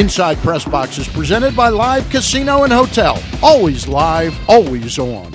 Inside PressBox is presented by Live Casino and Hotel. Always live, always on.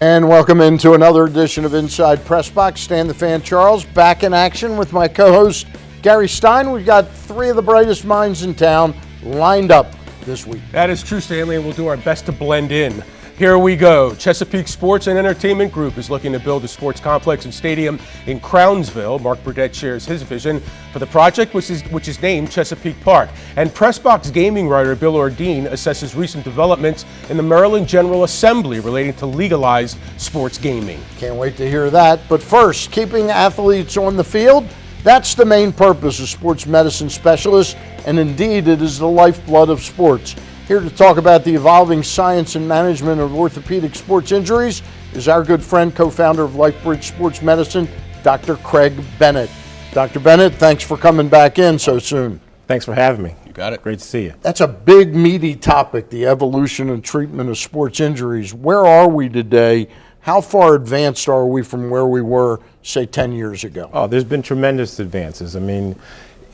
And welcome into another edition of Inside PressBox. Stan the Fan Charles back in action with my co-host Gary Stein. We've got three of the brightest minds in town lined up this week. That is true, Stanley, and we'll do our best to blend in. Here we go. Chesapeake Sports and Entertainment Group is looking to build a sports complex and stadium in Crownsville. Mark Burdett shares his vision for the project, which is named Chesapeake Park. And PressBox gaming writer Bill Ordine assesses recent developments in the Maryland General Assembly relating to legalized sports gaming. Can't wait to hear that. But first, keeping athletes on the field, that's the main purpose of sports medicine specialists, and indeed it is the lifeblood of sports. Here to talk about the evolving science and management of orthopedic sports injuries is our good friend, co-founder of LifeBridge Sports Medicine, Dr. Craig Bennett. Dr. Bennett, thanks for coming back in so soon. Thanks for having me. You got it. Great to see you. That's a big, meaty topic, the evolution and treatment of sports injuries. Where are we today? How far advanced are we from where we were, say, 10 years ago? Oh, there's been tremendous advances. I mean,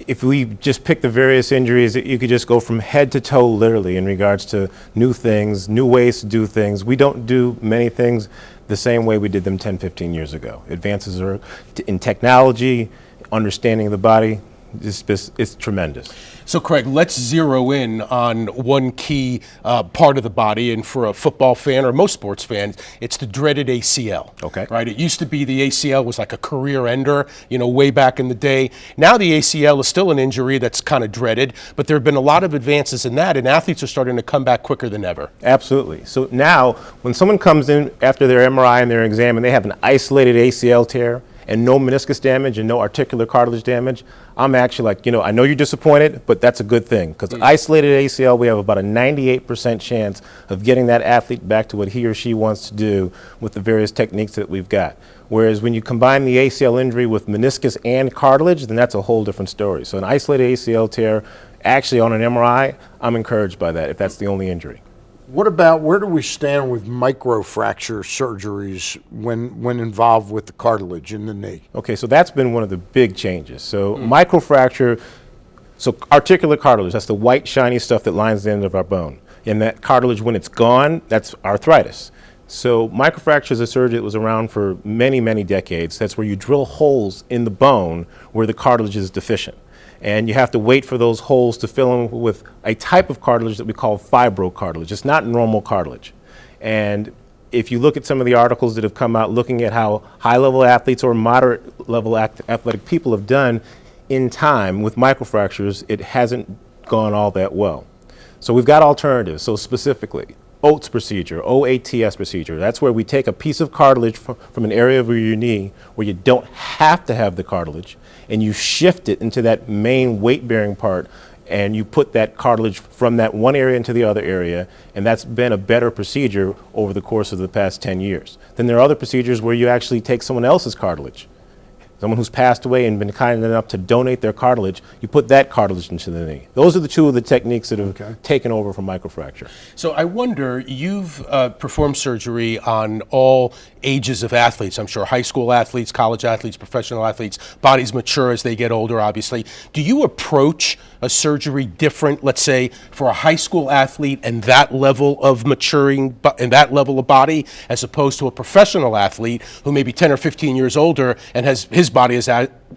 if we just pick the various injuries, you could just go from head to toe literally in regards to new things, new ways to do things. We don't do many things the same way we did them 10, 15 years ago. Advances are in technology, understanding of the body. It's tremendous. So, Craig, let's zero in on one key part of the body, and for a football fan or most sports fans, it's the dreaded ACL. Okay. Right? It used to be the ACL was like a career ender, way back in the day. Now the ACL is still an injury that's kind of dreaded, but there have been a lot of advances in that, and athletes are starting to come back quicker than ever. Absolutely. So now, when someone comes in after their MRI and their exam and they have an isolated ACL tear, and no meniscus damage and no articular cartilage damage, I'm actually like, I know you're disappointed, but that's a good thing. Because isolated ACL, we have about a 98% chance of getting that athlete back to what he or she wants to do with the various techniques that we've got. Whereas when you combine the ACL injury with meniscus and cartilage, then that's a whole different story. So an isolated ACL tear, actually on an MRI, I'm encouraged by that if that's the only injury. What about, where do we stand with microfracture surgeries when involved with the cartilage in the knee? Okay, so that's been one of the big changes. So microfracture, so articular cartilage, that's the white shiny stuff that lines the end of our bone. And that cartilage, when it's gone, that's arthritis. So microfracture is a surgery that was around for many, many decades. That's where you drill holes in the bone where the cartilage is deficient. And you have to wait for those holes to fill in with a type of cartilage that we call fibrocartilage. It's not normal cartilage. And if you look at some of the articles that have come out looking at how high-level athletes or moderate-level athletic people have done in time with microfractures, it hasn't gone all that well. So we've got alternatives. So specifically, OATS procedure, OATS procedure. That's where we take a piece of cartilage from an area of your knee where you don't have to have the cartilage, and you shift it into that main weight-bearing part, and you put that cartilage from that one area into the other area, and that's been a better procedure over the course of the past 10 years. Then there are other procedures where you actually take someone else's cartilage, someone who's passed away and been kind enough to donate their cartilage, you put that cartilage into the knee. Those are the two of the techniques that have taken over from microfracture. So I wonder, you've performed surgery on all ages of athletes. I'm sure high school athletes, college athletes, professional athletes, bodies mature as they get older, obviously. Do you approach a surgery different, let's say, for a high school athlete and that level of maturing and that level of body, as opposed to a professional athlete who may be 10 or 15 years older and his body has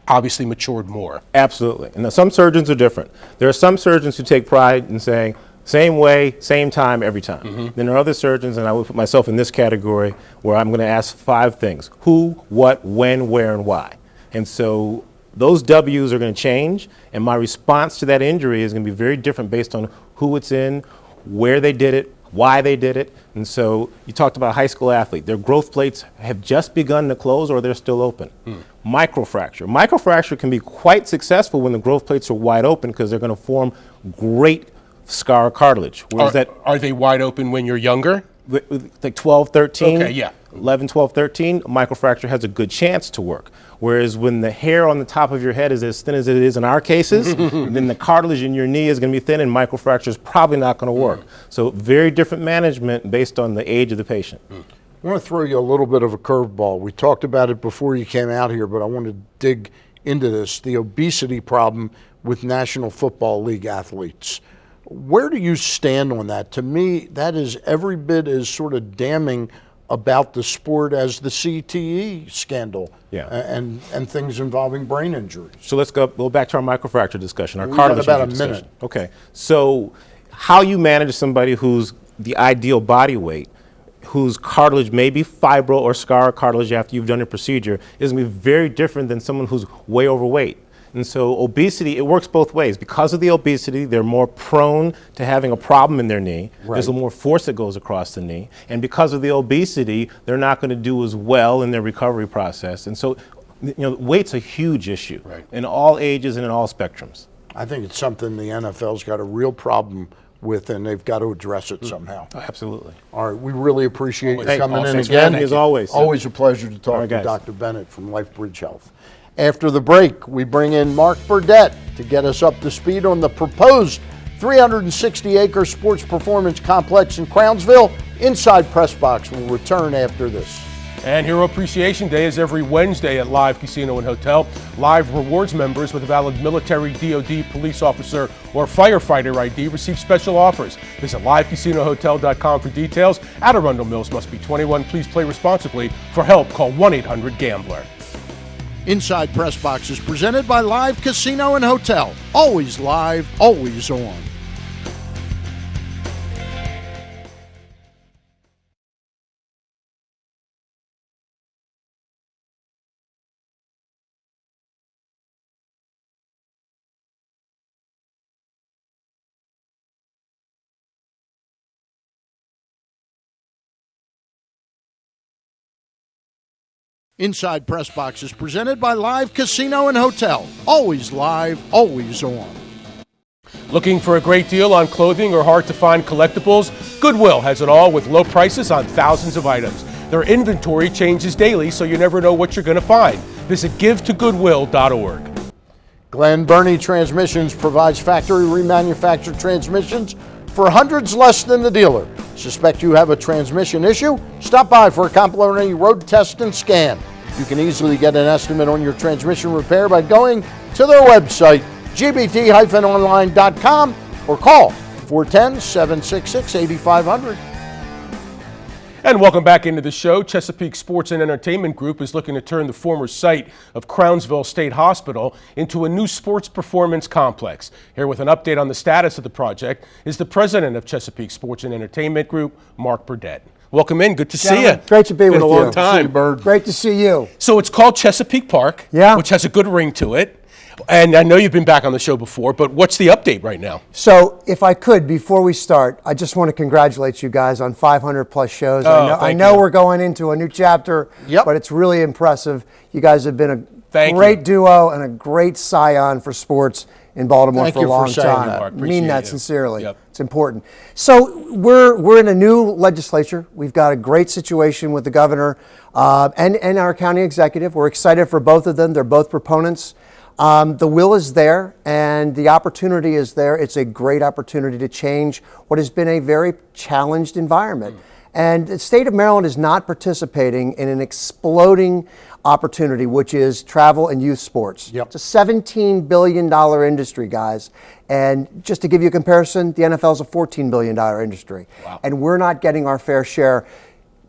obviously matured more? Absolutely. And some surgeons are different. There are some surgeons who take pride in saying, same way, same time, every time. Then there are other surgeons, and I would put myself in this category, where I'm going to ask 5 things: who, what, when, where, and why. And so those W's are going to change, and my response to that injury is going to be very different based on who it's in, where they did it, why they did it. And so you talked about a high school athlete. Their growth plates have just begun to close, or they're still open. Microfracture. Microfracture can be quite successful when the growth plates are wide open, because they're going to form great scar cartilage. Are they wide open when you're younger? Like 12, 13, okay, yeah. 11, 12, 13, microfracture has a good chance to work. Whereas when the hair on the top of your head is as thin as it is in our cases, then the cartilage in your knee is going to be thin, and microfracture is probably not going to work. So very different management based on the age of the patient. I want to throw you a little bit of a curveball. We talked about it before you came out here, but I want to dig into this, the obesity problem with National Football League athletes. Where do you stand on that? To me, that is every bit as sort of damning about the sport as the CTE scandal and things involving brain injuries. So let's go back to our microfracture discussion, our We cartilage got about injury a minute. discussion. Okay, so how you manage somebody who's the ideal body weight, whose cartilage may be fibro or scar cartilage after you've done a procedure, is going to be very different than someone who's way overweight. And so obesity, it works both ways. Because of the obesity, they're more prone to having a problem in their knee. Right. There's a more force that goes across the knee. And because of the obesity, they're not going to do as well in their recovery process. And so, weight's a huge issue in all ages and in all spectrums. I think it's something the NFL's got a real problem with, and they've got to address it somehow. Absolutely. All right, we really appreciate you coming in Thanks for again. having me as always. Always a pleasure to talk to guys. Dr. Bennett from LifeBridge Health. After the break, we bring in Mark Burdett to get us up to speed on the proposed 360-acre sports performance complex in Crownsville. Inside PressBox will return after this. And Hero Appreciation Day is every Wednesday at Live Casino and Hotel. Live rewards members with a valid military, DOD, police officer, or firefighter ID receive special offers. Visit livecasinohotel.com for details. At Arundel Mills must be 21. Please play responsibly. For help, call 1-800-GAMBLER. Inside PressBox is presented by Live Casino and Hotel. Always live, always on. Inside PressBox is presented by Live Casino and Hotel. Always live, always on. Looking for a great deal on clothing or hard-to-find collectibles? Goodwill has it all with low prices on thousands of items. Their inventory changes daily, so you never know what you're going to find. Visit givetogoodwill.org. Glen Burnie Transmissions provides factory remanufactured transmissions for hundreds less than the dealer. Suspect you have a transmission issue? Stop by for a complimentary road test and scan. You can easily get an estimate on your transmission repair by going to their website, gbt-online.com, or call 410-766-8500. And welcome back into the show. Chesapeake Sports and Entertainment Group is looking to turn the former site of Crownsville State Hospital into a new sports performance complex. Here with an update on the status of the project is the president of Chesapeake Sports and Entertainment Group, Mark Burdett. Welcome in. Good to see you. Great to be with you. Been a long time. Bird. Great to see you. So it's called Chesapeake Park, which has a good ring to it. And I know you've been back on the show before, but what's the update right now? So if I could, before we start, I just want to congratulate you guys on 500 plus shows. I know we're going into a new chapter, but it's really impressive. You guys have been a great duo and a great scion for sports in Baltimore for a long time. I mean that sincerely. It's important. So we're in a new legislature. We've got a great situation with the governor and our county executive. We're excited for both of them. They're both proponents. The will is there and the opportunity is there. It's a great opportunity to change what has been a very challenged environment. And the state of Maryland is not participating in an exploding opportunity, which is travel and youth sports. It's a $17 billion industry, guys. And just to give you a comparison, the NFL is a $14 billion industry. And we're not getting our fair share.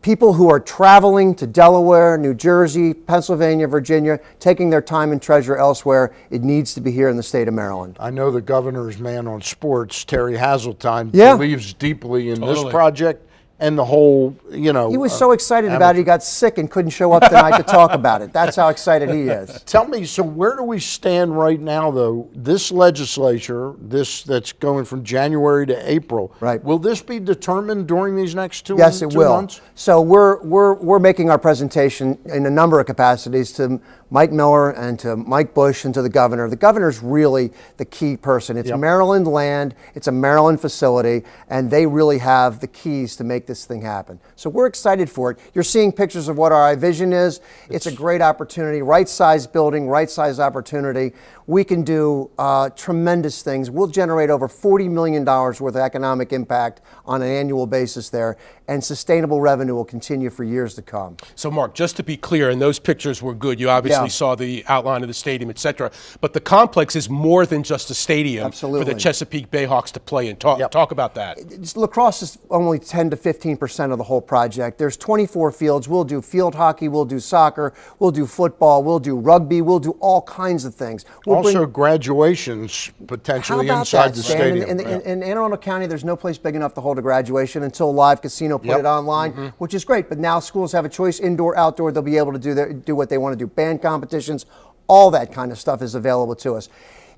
People who are traveling to Delaware, New Jersey, Pennsylvania, Virginia, taking their time and treasure elsewhere, it needs to be here in the state of Maryland. I know the governor's man on sports, Terry Hazeltine, believes deeply in this project and the whole, He was so excited about it, he got sick and couldn't show up tonight to talk about it. That's how excited he is. Tell me, so where do we stand right now, though? This legislature, that's going from January to April, will this be determined during these next two months? Yes, it will. So we're making our presentation in a number of capacities to Mike Miller and to Mike Bush and to the governor. The governor's really the key person. It's Maryland land, it's a Maryland facility, and they really have the keys to make this thing happen. So we're excited for it. You're seeing pictures of what our vision is. It's a great opportunity, right size building, right size opportunity. We can do tremendous things. We'll generate over $40 million worth of economic impact on an annual basis there. and sustainable revenue will continue for years to come. So, Mark, just to be clear, and those pictures were good. You obviously saw the outline of the stadium, et cetera. But the complex is more than just a stadium for the Chesapeake Bayhawks to play in. Talk about that. Lacrosse is only 10 to 15% of the whole project. There's 24 fields. We'll do field hockey. We'll do soccer. We'll do football. We'll do rugby. We'll do all kinds of things. We'll also graduations potentially inside the stadium. In Anne Arundel County, there's no place big enough to hold a graduation until Live Casino put it online, which is great. But now schools have a choice, indoor, outdoor. They'll be able to do what they want to do. Band competitions, all that kind of stuff is available to us.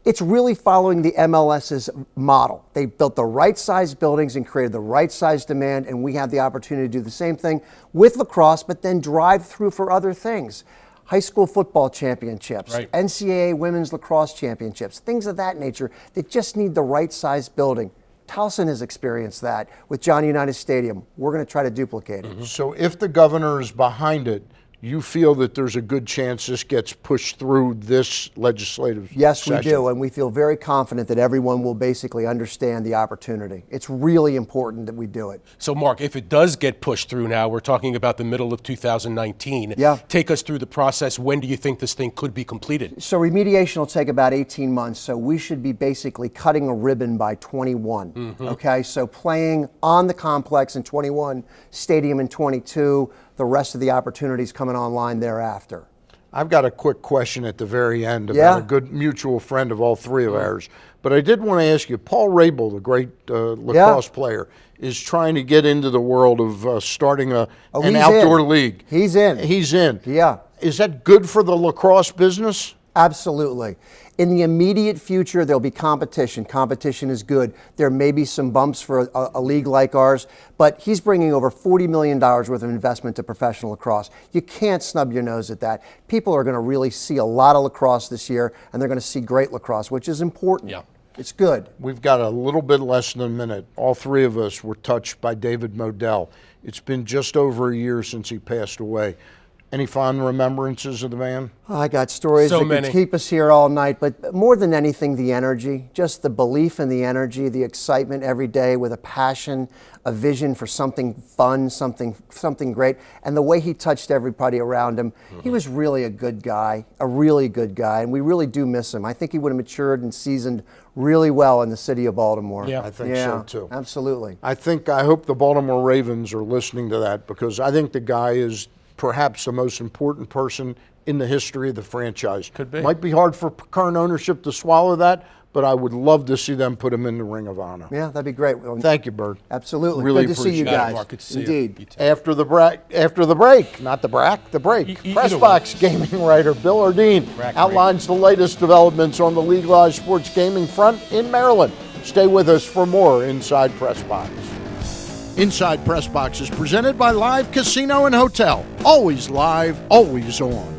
It's really following the MLS's model. They built the right size buildings and created the right size demand, and we have the opportunity to do the same thing with lacrosse, but then drive through for other things. High school football championships, NCAA women's lacrosse championships, things of that nature that just need the right size building. Towson has experienced that with John Unitas Stadium. We're going to try to duplicate it. So if the governor is behind it, you feel that there's a good chance this gets pushed through this legislative Yes, session? we do, and we feel very confident that everyone will basically understand the opportunity. It's really important that we do it. So, Mark, if it does get pushed through now, we're talking about the middle of 2019. Take us through the process. When do you think this thing could be completed? So remediation will take about 18 months, so we should be basically cutting a ribbon by 21. Okay, so playing on the complex in 21, stadium in 22, the rest of the opportunities coming online thereafter. I've got a quick question at the very end about a good mutual friend of all three of ours. But I did want to ask you, Paul Rabel, the great lacrosse player, is trying to get into the world of starting an outdoor league. He's in. He's in. Yeah. Is that good for the lacrosse business? Absolutely. In the immediate future, there'll be competition. Competition is good. There may be some bumps for a league like ours, but he's bringing over $40 million worth of investment to professional lacrosse. You can't snub your nose at that. People are going to really see a lot of lacrosse this year, and they're going to see great lacrosse, which is important. Yeah. It's good. We've got a little bit less than a minute. All three of us were touched by David Modell. It's been just over a year since he passed away. Any fond remembrances of the man? I got stories that could keep us here all night, but more than anything, the energy, just the belief in the energy, the excitement every day with a passion, a vision for something fun, something great, and the way he touched everybody around him. He was really a good guy, a really good guy, and we really do miss him. I think he would have matured and seasoned really well in the city of Baltimore. Yeah, I think so too. Absolutely. I hope the Baltimore Ravens are listening to that, because I think the guy is perhaps the most important person in the history of the franchise. Could be. Might be hard for current ownership to swallow that, but I would love to see them put him in the Ring of Honor. Yeah, that'd be great. Thank you, Bird. Absolutely. Really good to see you guys. Mark, good to see Indeed. you. After the break, not the break. PressBox gaming writer Bill Ordine outlines the latest developments on the legalized sports gaming front in Maryland. Stay with us for more Inside PressBox. Inside PressBox is presented by Live Casino and Hotel. Always live, always on.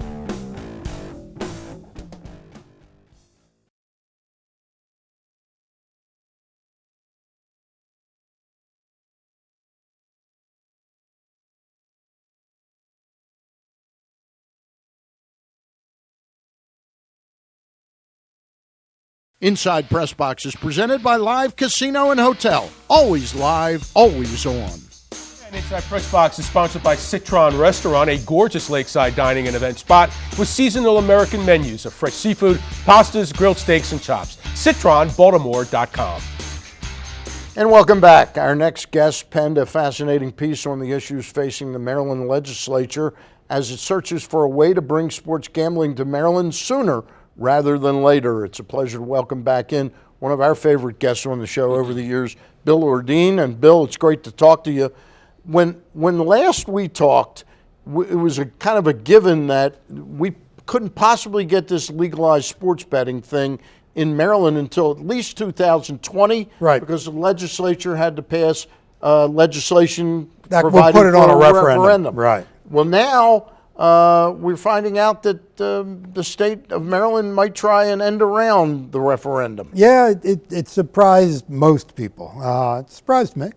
Inside PressBox is presented by Live Casino and Hotel. Always live, always on. And Inside PressBox is sponsored by Citron Restaurant, a gorgeous lakeside dining and event spot with seasonal American menus of fresh seafood, pastas, grilled steaks, and chops. CitronBaltimore.com. And welcome back. Our next guest penned a fascinating piece on the issues facing the Maryland legislature as it searches for a way to bring sports gambling to Maryland sooner rather than later. It's a pleasure to welcome back in one of our favorite guests on the show over the years, Bill Ordine. And Bill, it's great to talk to you. When last we talked, it was a kind of a given that we couldn't possibly get this legalized sports betting thing in Maryland until at least 2020, right? Because the legislature had to pass legislation that would put it on a referendum. Right. Well, now we're finding out that the state of Maryland might try and end around the referendum. Yeah, it surprised most people. It surprised me.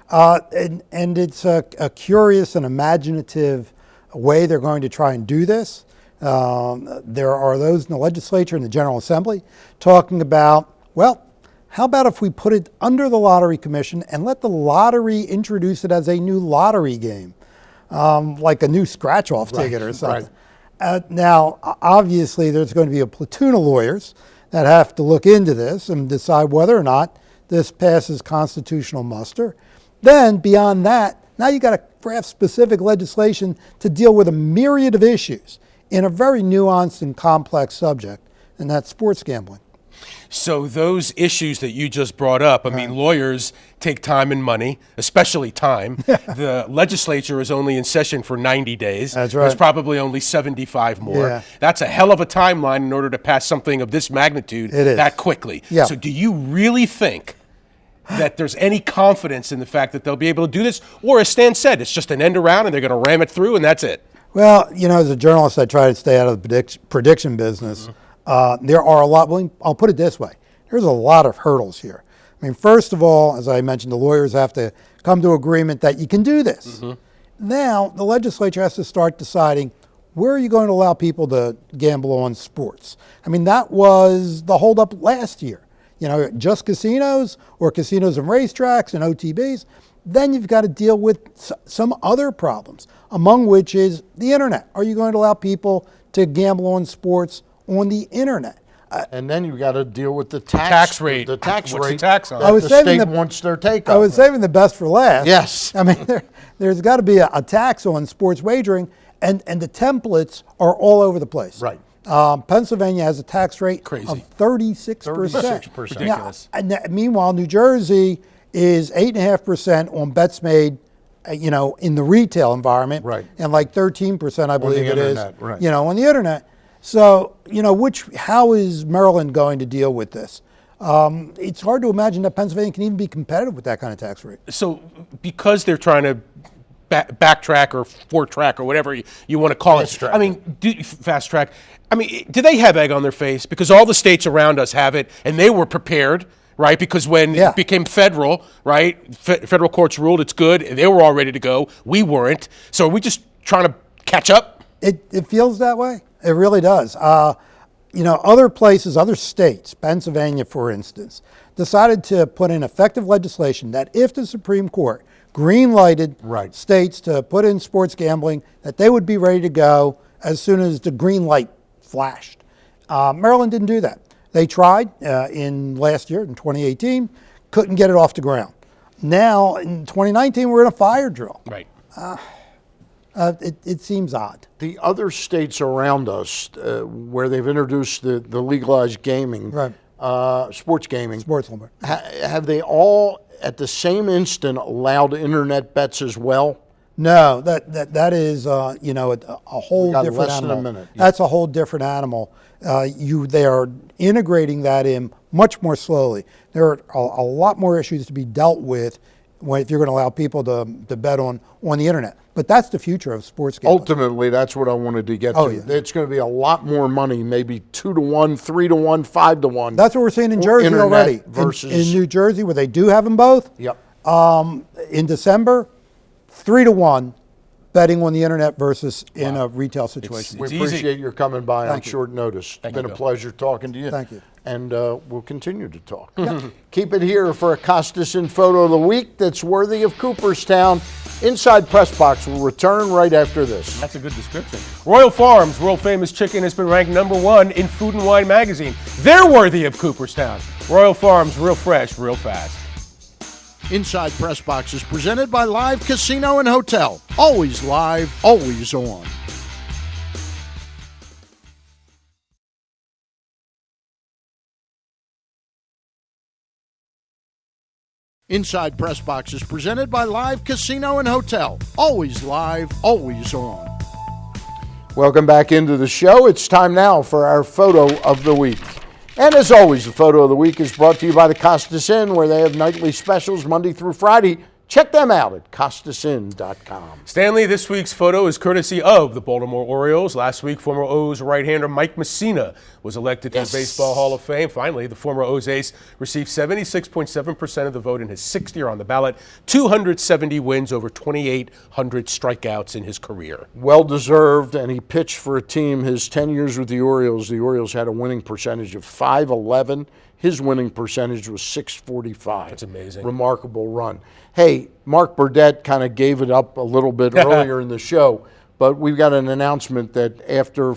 And it's a curious and imaginative way they're going to try and do this. There are those in the legislature and the General Assembly talking about, well, how about if we put it under the Lottery Commission and let the lottery introduce it as a new lottery game, like a new scratch-off ticket or something. Now, obviously, there's going to be a platoon of lawyers that have to look into this and decide whether or not this passes constitutional muster. Then, beyond that, now you got to craft specific legislation to deal with a myriad of issues in a very nuanced and complex subject, and that's sports gambling. So those issues that you just brought up, I mean, lawyers take time and money, especially time. The legislature is only in session for 90 days. That's right. There's probably only 75 more. Yeah. That's a hell of a timeline in order to pass something of this magnitude that quickly. Yeah. So do you really think that there's any confidence in the fact that they'll be able to do this? Or as Stan said, it's just an end around and they're going to ram it through and that's it? Well, you know, as a journalist, I try to stay out of the prediction business. There are a lot, well, I'll put it this way, there's a lot of hurdles here. I mean, first of all, as I mentioned, the lawyers have to come to agreement that you can do this. Now, the legislature has to start deciding, where are you going to allow people to gamble on sports? I mean, that was the holdup last year. You know, just casinos or casinos and racetracks and OTBs. Then you've got to deal with some other problems, among which is the internet. Are you going to allow people to gamble on sports on the internet? And then you got to deal with the tax rate. The tax What's rate. the tax on? That the state wants their take on. I was saving the best for last. Yes. I mean, there's got to be a tax on sports wagering, and the templates are all over the place. Right. Pennsylvania has a tax rate of 36%. 36%. Ridiculous. Now, meanwhile, New Jersey is 8.5% on bets made, you know, in the retail environment, right, and like 13%, I believe it is, right, you know, on the internet. So, you know, how is Maryland going to deal with this? It's hard to imagine that Pennsylvania can even be competitive with that kind of tax rate. So, because they're trying to backtrack or four-track or whatever you want to call it. I mean, fast track. I mean, do they have egg on their face? Because all the states around us have it, and they were prepared, right? Because when it became federal, right, federal courts ruled it's good, and they were all ready to go. We weren't. So are we just trying to catch up? It feels that way. It really does. You know, other places, other states, Pennsylvania, for instance, decided to put in effective legislation that if the Supreme Court green-lighted states to put in sports gambling, that they would be ready to go as soon as the green light flashed. Maryland didn't do that. They tried in last year, in 2018, couldn't get it off the ground. Now, in 2019, we're in a fire drill. Right. It seems odd. The other states around us where they've introduced the legalized gaming, sports gaming, have they all at the same instant allowed internet bets as well? No, that is you know, a whole different less animal. than a minute. That's a whole different animal. They are integrating that in much more slowly. There are a lot more issues to be dealt with if you're going to allow people to bet on the internet. But that's the future of sports gambling. Ultimately, that's what I wanted to get to. Yeah. It's going to be a lot more money, maybe 2 to 1, 3 to 1, 5 to 1. That's what we're seeing in Jersey already. In New Jersey, where they do have them both. Yep. In December, 3 to 1 betting on the internet versus in a retail situation. We appreciate your coming by on short notice. It's been a pleasure talking to you. Thank you. And we'll continue to talk. Keep it here for a Costas-in photo of the week that's worthy of Cooperstown. Inside PressBox will return right after this. That's a good description. Royal Farms, world famous chicken, has been ranked #1 in Food and Wine magazine. They're worthy of Cooperstown. Royal Farms, real fresh, real fast. Inside PressBox is presented by Live Casino and Hotel. Always live, always on. Inside PressBox is presented by Live Casino and Hotel. Always live, always on. Welcome back into the show. It's time now for our photo of the week. And as always, the photo of the week is brought to you by the Costas Inn, where they have nightly specials Monday through Friday. Check them out at CostasInn.com. Stanley, this week's photo is courtesy of the Baltimore Orioles. Last week, former O's right-hander Mike Messina was elected to the Baseball Hall of Fame. Finally, the former O's ace received 76.7% of the vote in his 6th year on the ballot, 270 wins, over 2,800 strikeouts in his career. Well-deserved, and he pitched for a team his 10 years with the Orioles. The Orioles had a winning percentage of .511. His winning percentage was .645. That's amazing. Remarkable run. Hey, Mark Burdett kind of gave it up a little bit earlier in the show, but we've got an announcement that after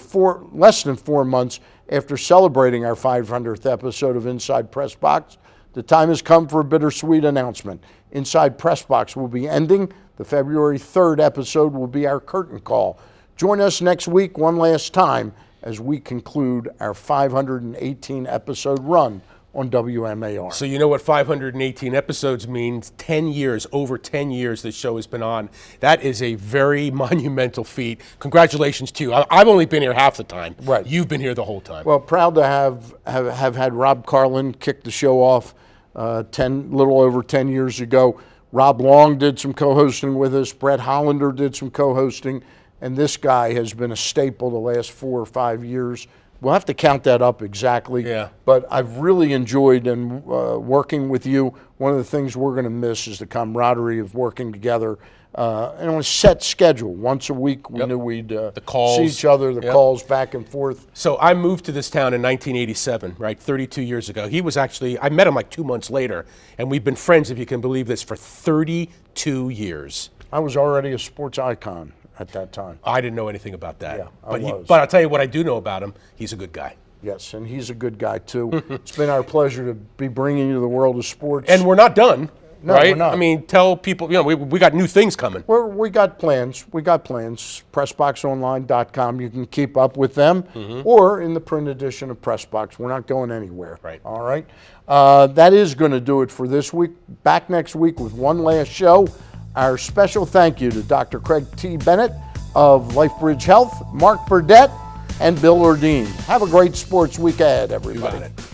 less than 4 months after celebrating our 500th episode of Inside PressBox, the time has come for a bittersweet announcement. Inside PressBox will be ending. The February 3rd episode will be our curtain call. Join us next week one last time as we conclude our 518 episode run on WMAR. So you know what 518 episodes means? 10 years, over 10 years the show has been on. That is a very monumental feat. Congratulations to you. I've only been here half the time. Right. You've been here the whole time. Well, proud to have had Rob Carlin kick the show off little over 10 years ago. Rob Long did some co-hosting with us. Brett Hollander did some co-hosting. And this guy has been a staple the last 4 or 5 years. We'll have to count that up exactly. Yeah. But I've really enjoyed working with you. One of the things we're going to miss is the camaraderie of working together and on a set schedule. Once a week, we knew we'd the calls. see each other, the calls back and forth. So I moved to this town in 1987, right, 32 years ago. He was actually, I met him like 2 months later, and we've been friends, if you can believe this, for 32 years. I was already a sports icon at that time. I didn't know anything about that. Yeah, I was. But I'll tell you what I do know about him. He's a good guy. Yes, and he's a good guy, too. It's been our pleasure to be bringing you the world of sports. And we're not done, No, right? we're not. I mean, tell people, we got new things coming. We got plans. PressBoxOnline.com. You can keep up with them, or in the print edition of PressBox. We're not going anywhere. Right. All right. That is going to do it for this week. Back next week with one last show. Our special thank you to Dr. Craig T. Bennett of LifeBridge Health, Mark Burdett, and Bill Ordine. Have a great sports week ahead, everybody. You got it.